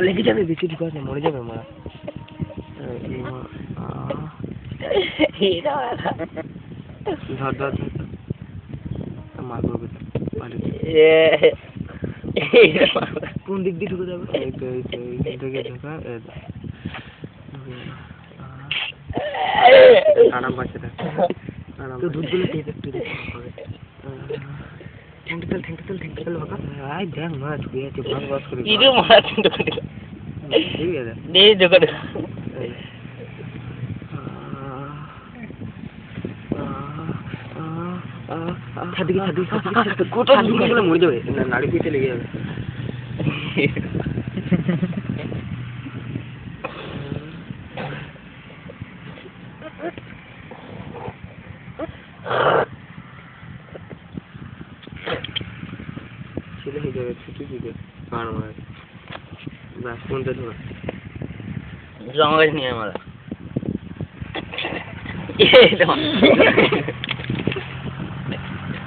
লেগে যাবে বেশি ঠিক আছে মরে যাবে মারা ধর ধর মার করবে কোন দিক দিয়ে ঢুকে যাবে আরাম পাচ্ছে তো দুধগুলো টেপ একটু ঠ্যাংটা বাঁকা আয় দেখ মাছ শুয়ে আছে ভাগ বাস করে ঠিক আছে গোটা ঢুকে মরে যাবে নাড়ি পিঠে লেগে যাবে ছেলে হয়ে যাবে ছুটি দিবে কার মার ব্যাস কোনটা ধরো জঙ্গল নিয়ে মারা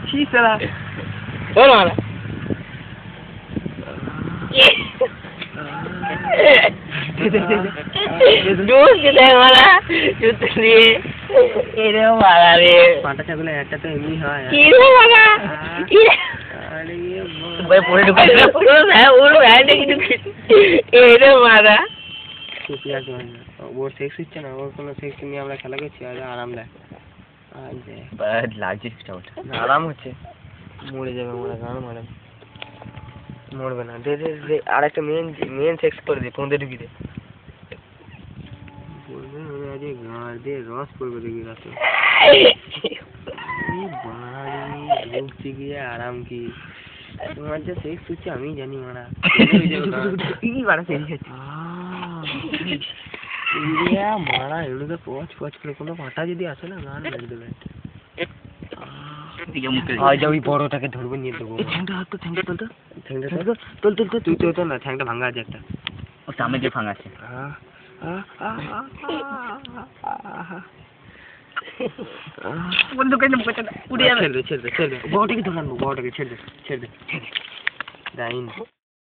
কি সারা ধর মারা পাটা ছাগলে একটা তো এমনি হয় ওর সেক্স হচ্ছে না ওর কোনো সেক্স নিয়ে আমরা খেলা করছি আর আরাম দেয় আরাম হচ্ছে মরে যাবে আমরা গান মারে মরবে না দে দে দে আর একটা মেন সেক্স করে দে ফোন দিয়ে ঢুকি দে বলবে আজ গান দিয়ে রস পড়বে দেখি রাতে বাড়ি ঢুকছি গিয়ে আরাম কি তোমার যে সেক্স হচ্ছে আমি জানি মারা কি বাড়া সেক্স হচ্ছে মারা এগুলোকে পচ পচ করে কোনো পাটা যদি আসে না গান মেরে দেবে ওই বড়টাকে ধরবে নিয়ে দেবো তুই তো না ঠ্যাংটা ভাঙা আছে একটা ও সামনে যে ভাঙা আছে বড়টাকে ধরে আনবো বড়টাকে ছেড়ে দে